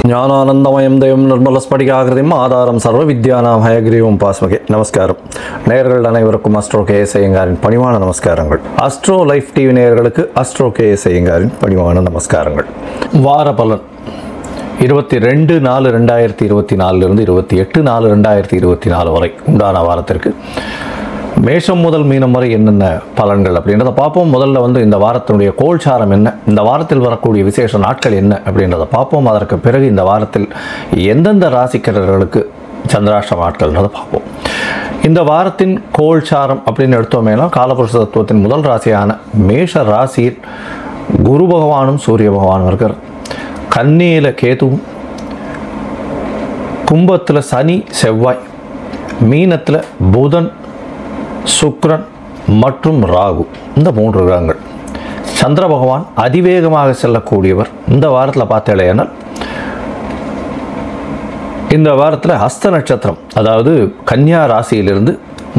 ஞானானந்தமயம் தேவம் நிர்மலஸ்படிகாகிருதியும் ஆதாரம் சர்வ வித்யானாம் ஹயக்ரீவம் பாஸ்மகே. நமஸ்காரம். நேயர்கள் அனைவருக்கும் அஸ்ட்ரோ கேஎஸ் ஐயங்காரின் பணிவான நமஸ்காரங்கள். அஸ்ட்ரோ லைஃப் டிவி நேயர்களுக்கு அஸ்ட்ரோ கேஎஸ் ஐயங்காரின் பணிவான நமஸ்காரங்கள். வார பலன் 22/4/2024 28/4/2024 வரை உண்டான வாரத்திற்கு மேஷம் முதல் மீனம் வரை என்னென்ன பலன்கள் அப்படின்றத பார்ப்போம். முதல்ல இந்த வாரத்தினுடைய கோல்சாரம் என்ன, இந்த வாரத்தில் வரக்கூடிய விசேஷ நாட்கள் என்ன அப்படின்றத பார்ப்போம். அதற்கு பிறகு இந்த வாரத்தில் எந்தெந்த ராசிக்காரர்களுக்கு சந்திராஷ்டம நாட்கள்ன்றதை பார்ப்போம். இந்த வாரத்தின் கோல்சாரம் அப்படின்னு எடுத்தோமேனா காலபுருஷ தத்துவத்தின் முதல் ராசியான மேஷ ராசியில் குரு பகவானும் சூரிய பகவானும் இருக்கிறார். கன்னியில கேதுவும், கும்பத்தில் சனி செவ்வாய், மீனத்தில் புதன் சுக்கிரன் மற்றும் ராகு, இந்த 3 கிரகங்கள். சந்திர பகவான் அதிவேகமாக செல்லக்கூடியவர். இந்த வாரத்தில் பார்த்தேனால் இந்த வாரத்தில் ஹஸ்த நட்சத்திரம், அதாவது கன்னியா ராசியிலிருந்து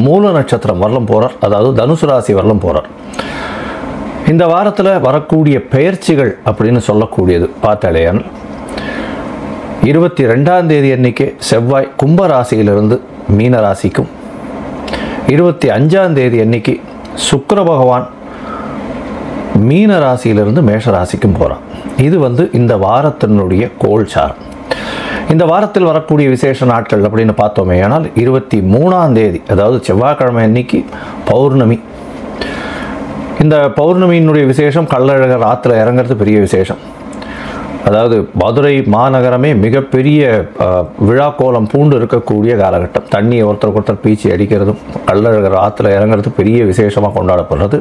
மூல நட்சத்திரம் வரலும் போகிறார், அதாவது தனுசு ராசி வரலும் போகிறார். இந்த வாரத்தில் வரக்கூடிய பெயர்ச்சிகள் அப்படின்னு சொல்லக்கூடியது பார்த்தேனால் 22ஆம் தேதி அன்னைக்கு செவ்வாய் கும்ப ராசியிலிருந்து மீன ராசிக்கும், 25ஆம் தேதி அன்னைக்கு சுக்கிர பகவான் மீன ராசியிலிருந்து மேஷ ராசிக்கும் போகிறான். இது இந்த வாரத்தினுடைய கோல்சாரம். இந்த வாரத்தில் வரக்கூடிய விசேஷ நாட்கள் அப்படின்னு பார்த்தோமே ஆனால் 23ஆம் தேதி, அதாவது செவ்வாய்க்கிழமை அன்னைக்கு பௌர்ணமி. இந்த பௌர்ணமியினுடைய விசேஷம் கள்ளழகர் ஆற்றுல இறங்கிறது பெரிய விசேஷம். அதாவது மதுரை மாநகரமே மிகப்பெரிய விழா கோலம் பூண்டு இருக்கக்கூடிய காலகட்டம். தண்ணியை ஒருத்தருக்கு பீச்சி அடிக்கிறதும் கள்ளழகர் ஆற்றுல இறங்கிறது பெரிய விசேஷமாக கொண்டாடப்படுறது.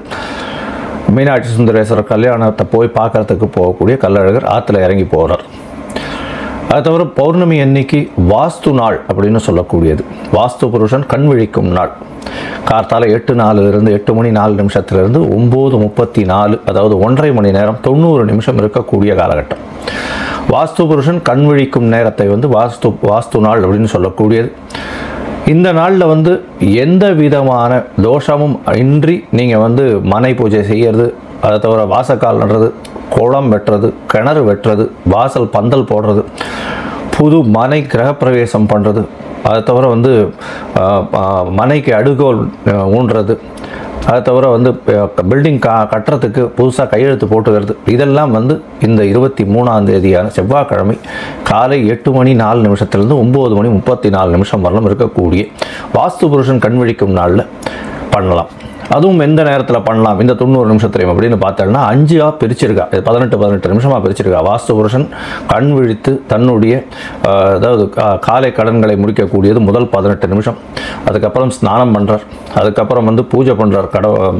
மீனாட்சி சுந்தரேஸ்வரர் கல்யாணத்தை போய் பார்க்கறதுக்கு போகக்கூடிய கள்ளழகர் ஆற்றுல இறங்கி போகிறார். அது தவிர பௌர்ணமி அன்னைக்கு வாஸ்து நாள் அப்படின்னு சொல்லக்கூடியது. வாஸ்து புருஷன் கண் விழிக்கும் நாள். கார்த்தால 8:04 8 மணி 4 நிமிஷத்திலிருந்து 9:34, அதாவது 1.5 மணி நேரம் 90 நிமிஷம் இருக்கக்கூடிய காலகட்டம். வாஸ்து புருஷன் கண் விழிக்கும் நேரத்தை வாஸ்து நாள் அப்படின்னு சொல்லக்கூடியது. இந்த நாளில் எந்த விதமான தோஷமும் இன்றி நீங்கள் மனை பூஜை செய்கிறது, அதை தவிர வாசக்கால் நடுறது, குளம் வெட்டுறது, கிணறு வெட்டுறது, வாசல் பந்தல் போடுறது, புது மனை கிரகப்பிரவேசம் பண்ணுறது, அதை தவிர மனைக்கு அடுகோல் ஊன்றது, அதை தவிர பில்டிங் கட்டுறதுக்கு புதுசாக கையெழுத்து போட்டுக்கிறது, இதெல்லாம் இந்த 23ஆம் தேதியான செவ்வாய்க்கிழமை காலை 8 மணி 4 நிமிஷத்துலேருந்து 9 மணி 34 நிமிஷம் வரலும் இருக்கக்கூடிய வாஸ்து புருஷன் கண் விழிக்கும் நாளில் பண்ணலாம். அதுவும் எந்த நேரத்தில் பண்ணலாம் இந்த 90 நிமிஷத்துலையும் அப்படின்னு பார்த்தோம்னா 5ஆக பிரிச்சிருக்கா, 18 நிமிஷமாக பிரிச்சிருக்கா. வாஸ்து புருஷன் கண் விழித்து தன்னுடைய அதாவது காலை கடன்களை முடிக்கக்கூடியது முதல் 18 நிமிஷம். அதுக்கப்புறம் ஸ்நானம் பண்ணுறார், அதுக்கப்புறம் பூஜை பண்ணுறார்,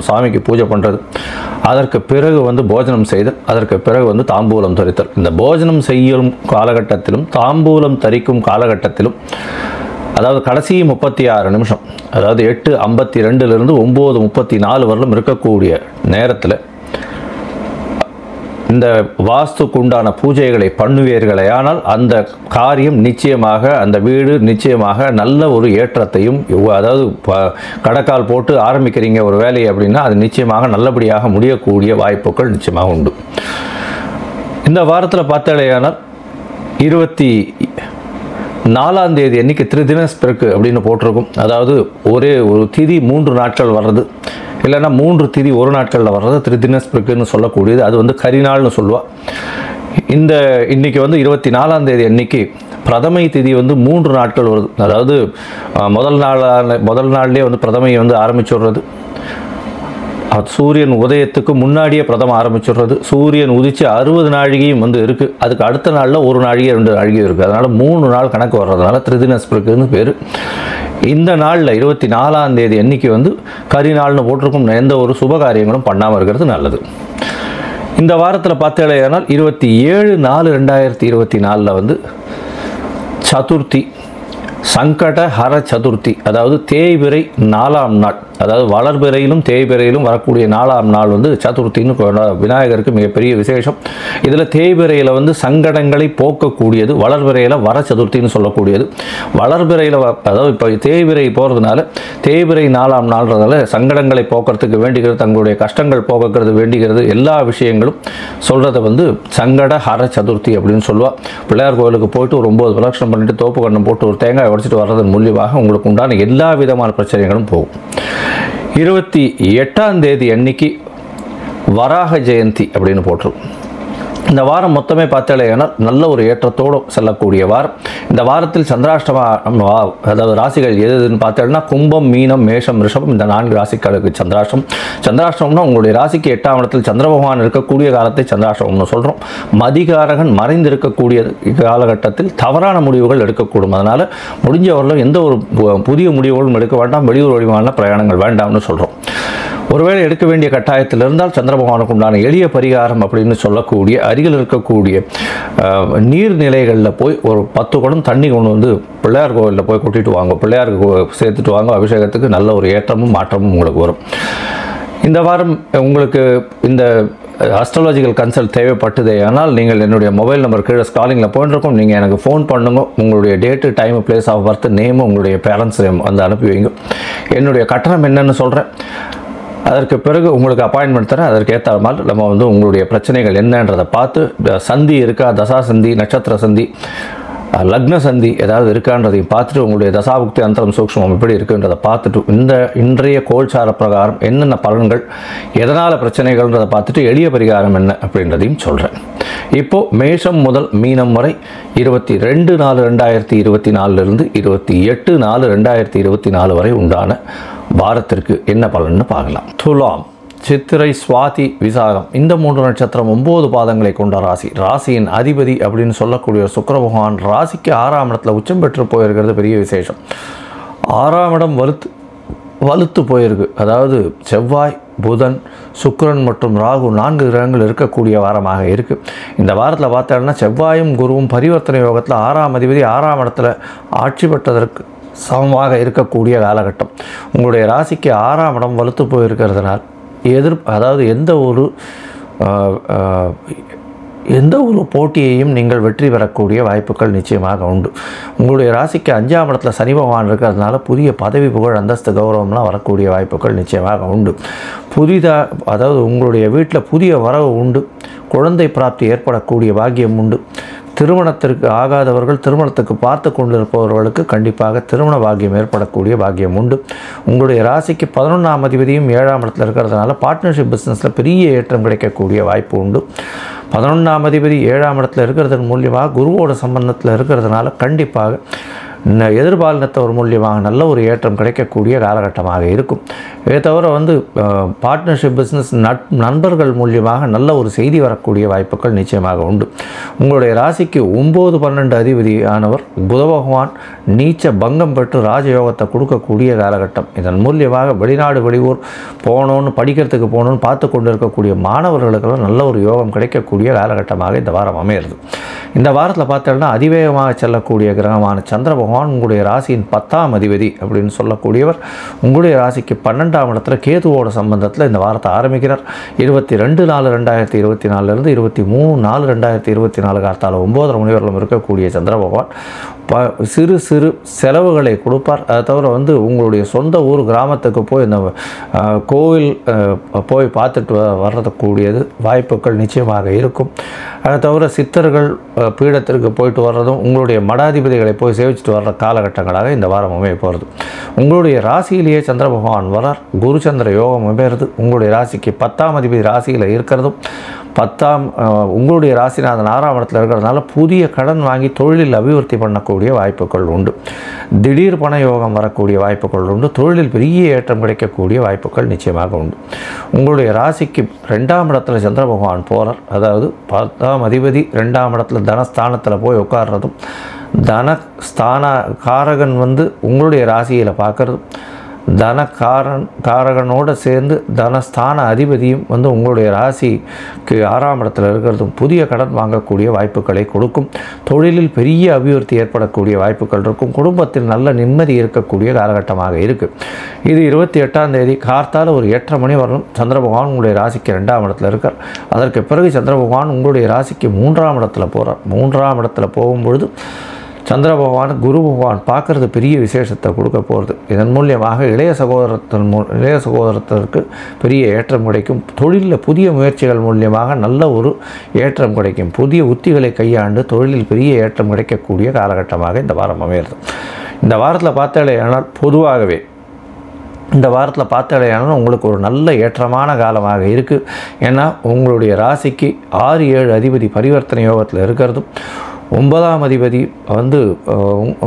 சாமிக்கு பூஜை பண்ணுறது, அதற்கு பிறகு போஜனம் செய்தல், அதற்கு பிறகு தாம்பூலம் தரித்தல். இந்த போஜனம் செய்யும் காலகட்டத்திலும் தாம்பூலம் தரிக்கும் காலகட்டத்திலும், அதாவது கடைசி 36 நிமிஷம், அதாவது 8:52 9:34 வரலும் இருக்கக்கூடிய நேரத்தில் இந்த வாஸ்துக்கு உண்டான பூஜைகளை பண்ணுவீர்களே ஆனால் அந்த காரியம் நிச்சயமாக, அந்த வீடு நிச்சயமாக நல்ல ஒரு ஏற்றத்தையும், அதாவது கடக்கால் போட்டு ஆரம்பிக்கிறீங்க ஒரு வேலையை அப்படின்னா அது நிச்சயமாக நல்லபடியாக முடியக்கூடிய வாய்ப்புகள் நிச்சயமாக உண்டு. இந்த வாரத்தில் பார்த்தாலேயானால் 24ஆம் தேதி அன்னைக்கு திரிதினஸ்பிறகு அப்படின்னு போட்டிருக்கும். அதாவது ஒரே ஒரு திதி 3 நாட்கள் வர்றது, இல்லைன்னா 3 திதி 1 நாட்களில் வர்றது திரிதினஸ்பிறகுன்னு சொல்லக்கூடியது. அது கரிநாள்னு சொல்லுவாள். இன்னைக்கு 24ஆம் தேதி அன்னைக்கு பிரதமை திதி 3 நாட்கள் வருது. அதாவது முதல் நாள்லேயே பிரதமை ஆரம்பிச்சுடுறது. சூரியன் உதயத்துக்கு முன்னாடியே பிரதம ஆரம்பிச்சுடுறது. சூரியன் உதிச்சு 60 நாழிகையும் இருக்குது. அதுக்கு அடுத்த நாளில் 1 நாழிகை 2 நாழிகை இருக்குது. அதனால் 3 நாள் கணக்கு வர்றதுனால திரிதினஸ்பிறகுன்னு பேர். இந்த நாளில் 24ஆம் தேதி அன்னைக்கு கரிநாள்னு போட்டிருக்கும். எந்த ஒரு சுபகாரியங்களும் பண்ணாமல் இருக்கிறது நல்லது. இந்த வாரத்தில் பார்த்தேனால் 27/4/2024 சதுர்த்தி, சங்கட ஹர சதுர்த்தி, அதாவது தேய்பிறை 4ஆம் நாள். அதாவது வளர்பிறையிலும் தேய்பிறையிலும் வரக்கூடிய 4ஆம் நாள் வந்து சதுர்த்தின்னு விநாயகருக்கு மிகப்பெரிய விசேஷம். இதில் தேய்பிறையில் வந்து சங்கடங்களை போக்கக்கூடியது, வளர்பிறையில் வர சதுர்த்தின்னு சொல்லக்கூடியது. வளர்பிறையில் அதாவது இப்போ தேய்பிறை போகிறதுனால தேய்பிறை 4ஆம் நாள்ன்றதால சங்கடங்களை போக்குறதுக்கு வேண்டிக்கிறது, தங்களுடைய கஷ்டங்கள் போக்குறது வேண்டிக்கிறது, எல்லா விஷயங்களும் சொல்கிறத வந்து சங்கட ஹர சதுர்த்தி அப்படின்னு சொல்லுவாள். பிள்ளையார் கோயிலுக்கு போயிட்டு ஒரு 9 பிரதட்சணம் பண்ணிட்டு தோப்பு கண்ணம் போட்டு ஒரு தேங்காய் உடைச்சிட்டு வர்றதன் மூலியமாக உங்களுக்கு உண்டான எல்லா விதமான பிரச்சனைகளும் போகும். 28ஆம் தேதி அன்னைக்கு வராக ஜெயந்தி அப்படின்னு போட்டிருக்கும். இந்த வாரம் மொத்தமே பார்த்தாலேனா நல்ல ஒரு ஏற்றத்தோடு செல்லக்கூடிய வாரம். இந்த வாரத்தில் சந்திராஷ்டம அதாவது ராசிகள் எதுன்னு பார்த்தோம்னா கும்பம், மீனம், மேஷம், ரிஷபம் இந்த 4 ராசிகளுக்கு சந்திராஷ்டம். சந்திராஷ்டமம்னா உங்களுடைய ராசிக்கு 8ஆம் இடத்தில் சந்திர பகவான் இருக்கக்கூடிய காலத்தை சந்திராஷ்டமம்னு சொல்கிறோம். மதிகாரகன் மறைந்து இருக்கக்கூடிய காலகட்டத்தில் தவறான முடிவுகள் எடுக்கக்கூடும். அதனால் முடிஞ்சவர்களும் எந்த ஒரு புதிய முடிவுகளும் எடுக்க வேண்டாம், வெளியூர் வழிவான பிரயாணங்கள் வேண்டாம்னு சொல்கிறோம். ஒருவேளை எடுக்க வேண்டிய கட்டாயத்தில் இருந்தால் சந்திர பகவானுக்கு உண்டான எளிய பரிகாரம் அப்படின்னு சொல்லக்கூடிய அருகில் இருக்கக்கூடிய நீர்நிலைகளில் போய் ஒரு 10 குடம் தண்ணி கொண்டு வந்து பிள்ளையார் கோவிலில் போய் கொட்டிட்டு வாங்க, பிள்ளையாருக்கு சேர்த்துட்டு வாங்க. அபிஷேகத்துக்கு நல்ல ஒரு ஏற்றமும் மாற்றமும் உங்களுக்கு வரும். இந்த வாரம் உங்களுக்கு இந்த அஸ்ட்ராலஜிக்கல் கன்சல்ட் தேவைப்பட்டதே ஆனால் நீங்கள் என்னுடைய மொபைல் நம்பர் கீழே ஸ்காலிங்கில் போயிட்டுருக்கோம். நீங்கள் எனக்கு ஃபோன் பண்ணுங்க. உங்களுடைய date, time, place of birth, name, உங்களுடைய பேரண்ட்ஸ் நேம் வந்து அனுப்பி வைங்க. என்னுடைய கட்டணம் என்னன்னு சொல்கிறேன். அதற்கு பிறகு உங்களுக்கு அப்பாயின்மெண்ட் தரேன். அதற்கு ஏற்ற மாதிரி நம்ம வந்து உங்களுடைய பிரச்சனைகள் என்னன்றதை பார்த்து சந்தி இருக்கா, தசா சந்தி, நட்சத்திர சந்தி, லக்ன சந்தி ஏதாவது இருக்கான்றதையும் பார்த்துட்டு உங்களுடைய தசாபுக்தி அந்தரம் சூக்ஷ்மம் எப்படி இருக்குன்றதை பார்த்துட்டு இன்றைய கோல்சார பிரகாரம் என்னென்ன பலன்கள், எதனால் பிரச்சனைகள்ன்றதை பார்த்துட்டு எளிய பரிகாரம் என்ன அப்படின்றதையும் சொல்கிறேன். இப்போது மேஷம் முதல் மீனம் வரை 22/4/2024 28/4/2024 வரை உண்டான வாரத்திற்கு என்ன பலன்னு பார்க்கலாம். துலாம், சித்திரை, சுவாதி, விசாகம் இந்த 3 நட்சத்திரம் 9 பாதங்களை கொண்ட ராசி. ராசியின் அதிபதி அப்படின்னு சொல்லக்கூடிய சுக்கிர பகவான் ராசிக்கு 6ஆம் இடத்துல உச்சம் பெற்று போயிருக்கிறது பெரிய விசேஷம். 6ஆம் இடம் வலுத்து போயிருக்கு. அதாவது செவ்வாய், புதன், சுக்கிரன் மற்றும் ராகு 4 கிரகங்கள் இருக்கக்கூடிய வாரமாக இருக்குது. இந்த வாரத்தில் பார்த்தோம்னா செவ்வாயும் குருவும் பரிவர்த்தனை யோகத்தில் 6ஆம் அதிபதி 6ஆம் இடத்துல ஆட்சி பெற்றதற்கு சமமாக இருக்கக்கூடிய காலகட்டம். உங்களுடைய ராசிக்கு 6ஆம் இடம் வலுத்து போயிருக்கிறதுனால் அதாவது எந்த ஒரு போட்டியையும் நீங்கள் வெற்றி பெறக்கூடிய வாய்ப்புகள் நிச்சயமாக உண்டு. உங்களுடைய ராசிக்கு 5ஆம் இடத்துல சனி பகவான் இருக்கிறதுனால புதிய பதவி, புகழ், அந்தஸ்து, கௌரவம்லாம் வரக்கூடிய வாய்ப்புகள் நிச்சயமாக உண்டு. அதாவது உங்களுடைய வீட்டில் புதிய வரவு உண்டு. குழந்தை பிராப்தி ஏற்படக்கூடிய பாக்கியம் உண்டு. திருமணத்திற்கு ஆகாதவர்கள் திருமணத்துக்கு பார்த்து கொண்டிருப்பவர்களுக்கு கண்டிப்பாக திருமண பாக்கியம் ஏற்படக்கூடிய பாக்கியம் உண்டு. உங்களுடைய ராசிக்கு 11ஆம் அதிபதியும் 7ஆம் இடத்துல இருக்கிறதுனால பார்ட்னர்ஷிப் பிஸ்னஸில் பெரிய ஏற்றம் கிடைக்கக்கூடிய வாய்ப்பு உண்டு. 11ஆம் அதிபதி 7ஆம் இடத்துல இருக்கிறதன் மூலியமாக குருவோட சம்பந்தத்தில் இருக்கிறதுனால கண்டிப்பாக எதிர்பாலினத்தவர் மூலியமாக நல்ல ஒரு ஏற்றம் கிடைக்கக்கூடிய காலகட்டமாக இருக்கும். இதை தவிர வந்து பார்ட்னர்ஷிப் பிஸ்னஸ் நண்பர்கள் மூலியமாக நல்ல ஒரு செய்தி வரக்கூடிய வாய்ப்புகள் நிச்சயமாக உண்டு. உங்களுடைய ராசிக்கு 9-12 அதிபதியானவர் புத பகவான் நீச்ச பங்கம் பெற்று ராஜயோகத்தை கொடுக்கக்கூடிய காலகட்டம். இதன் மூலியமாக வெளிநாடு, வெளியூர் போகணுன்னு, படிக்கிறதுக்கு போகணுன்னு பார்த்து கொண்டு இருக்கக்கூடிய மாணவர்களுக்கெல்லாம் நல்ல ஒரு யோகம் கிடைக்கக்கூடிய காலகட்டமாக இந்த வாரம் அமையிறது. இந்த வாரத்தில் பார்த்தோம்னா அதிவேகமாக செல்லக்கூடிய கிரகமான சந்திர பகவான் உங்களுடைய ராசியின் 10ஆம் அதிபதி அப்படின்னு சொல்லக்கூடியவர் உங்களுடைய ராசிக்கு 12ஆம் இடத்துல கேதுவோட சம்பந்தத்தில் இந்த வாரத்தை ஆரம்பிக்கிறார். 22/4/2024 23/4/2024 காலத்தால் 9:30 மணி வரலும் இருக்கக்கூடிய சந்திர பகவான் சிறு சிறு செலவுகளை கொடுப்பார். அதை தவிர வந்து உங்களுடைய சொந்த ஊர் கிராமத்துக்கு போய் இந்த கோவில் போய் பார்த்துட்டு வர்றதுக்கூடியது வாய்ப்புகள் நிச்சயமாக இருக்கும். அதை தவிர சித்தர்கள் பீடத்திற்கு போயிட்டு வர்றதும், உங்களுடைய மடாதிபதிகளை போய் சேவிச்சுட்டு வர்ற காலகட்டங்களாக இந்த வாரம் அமைய போகிறது. உங்களுடைய ராசியிலேயே சந்திர பகவான் வரார். குருச்சந்திர யோகம் அமைகிறது. உங்களுடைய ராசிக்கு 10ஆம் அதிபதி ராசியில் இருக்கிறதும் உங்களுடைய ராசிநாதன் 6ஆம் இடத்துல இருக்கிறதுனால புதிய கடன் வாங்கி தொழிலில் அபிவிருத்தி பண்ணக்கூடிய வாய்ப்புகள் உண்டு. திடீர் பண யோகம் வரக்கூடிய வாய்ப்புகள் உண்டு. தொழிலில் பெரிய ஏற்றம் கிடைக்கக்கூடிய வாய்ப்புகள் நிச்சயமாக உண்டு. உங்களுடைய ராசிக்கு 2ஆம் இடத்துல சந்திர பகவான் போகிறார். அதாவது 10ஆம் அதிபதி 2ஆம் இடத்துல தனஸ்தானத்தில் போய் உட்கார்றதும், தனஸ்தான காரகன் வந்து உங்களுடைய ராசியில் பார்க்குறதும், காரகனோடு சேர்ந்து தனஸ்தான அதிபதியும் வந்து உங்களுடைய ராசிக்கு 6ஆம் இடத்துல இருக்கிறதும் புதிய கடன் வாங்கக்கூடிய வாய்ப்புகளை கொடுக்கும். தொழிலில் பெரிய அபிவிருத்தி ஏற்படக்கூடிய வாய்ப்புகள் இருக்கும். குடும்பத்தில் நல்ல நிம்மதி இருக்கக்கூடிய காலகட்டமாக இருக்குது. இது 28ஆம் தேதி கார்த்தால ஒரு 8:30 மணி வரணும் சந்திர பகவான் உங்களுடைய ராசிக்கு 2ஆம் இடத்துல இருக்கார். அதற்கு பிறகு சந்திர பகவான் உங்களுடைய ராசிக்கு 3ஆம் இடத்துல போகிறார். 3ஆம் இடத்துல போகும்பொழுது சந்திர பகவான் குரு பகவான் பார்க்குறது பெரிய விசேஷத்தை கொடுக்க போகிறது. இதன் மூலியமாக இளைய சகோதரத்திற்கு பெரிய ஏற்றம் கிடைக்கும். தொழிலில் புதிய முயற்சிகள் மூலியமாக நல்ல ஒரு ஏற்றம் கிடைக்கும். புதிய உத்திகளை கையாண்டு தொழிலில் பெரிய ஏற்றம் கிடைக்கக்கூடிய காலகட்டமாக இந்த வாரம் அமைகிறது. இந்த வாரத்தில் பார்த்தாலேயானால் பொதுவாகவே இந்த வாரத்தில் பார்த்தாலேயானால் உங்களுக்கு ஒரு நல்ல ஏற்றமான காலமாக இருக்குது. ஏன்னா உங்களுடைய ராசிக்கு 6-7 அதிபதி பரிவர்த்தனை யோகத்தில் இருக்கிறதும் 9ஆம் அதிபதி வந்து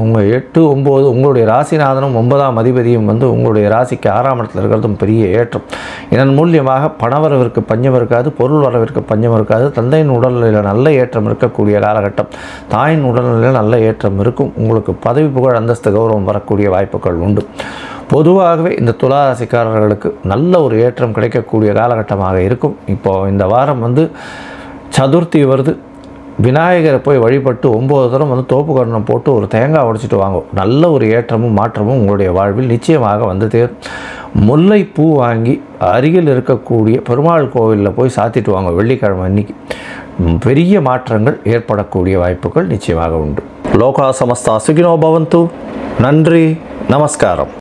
உங்கள் 8-9 உங்களுடைய ராசிநாதனும் 9ஆம் அதிபதியும் வந்து உங்களுடைய ராசிக்கு 6ஆம் இடத்துல இருக்கிறதும் பெரிய ஏற்றம். இதன் மூலியமாக பணவரவிற்கு பஞ்சம் இருக்காது, பொருள் வரவிற்கு பஞ்சம் இருக்காது. தந்தையின் உடல்நிலையில் நல்ல ஏற்றம் இருக்கக்கூடிய காலகட்டம். தாயின் உடல்நிலையில் நல்ல ஏற்றம் இருக்கும். உங்களுக்கு பதவி புகழ் அந்தஸ்து கௌரவம் வரக்கூடிய வாய்ப்புகள் உண்டு. பொதுவாகவே இந்த துலா ராசிக்காரர்களுக்கு நல்ல ஒரு ஏற்றம் கிடைக்கக்கூடிய காலகட்டமாக இருக்கும். இப்போது இந்த வாரம் வந்து சதுர்த்தி வருது. விநாயகரை போய் வழிபட்டு 9 தரம் வந்து தோப்பு கரணம் போட்டு ஒரு தேங்காய் உடைச்சிட்டு வாங்கும். நல்ல ஒரு ஏற்றமும் மாற்றமும் உங்களுடைய வாழ்வில் நிச்சயமாக வந்து தேரும். முல்லைப்பூ வாங்கி அருகில் இருக்கக்கூடிய பெருமாள் கோவிலில் போய் சாத்திட்டு வாங்க. வெள்ளிக்கிழமை அன்னைக்கு பெரிய மாற்றங்கள் ஏற்படக்கூடிய வாய்ப்புகள் நிச்சயமாக உண்டு. லோகா சமஸ்தா சுகினோ பவந்து. நன்றி, நமஸ்காரம்.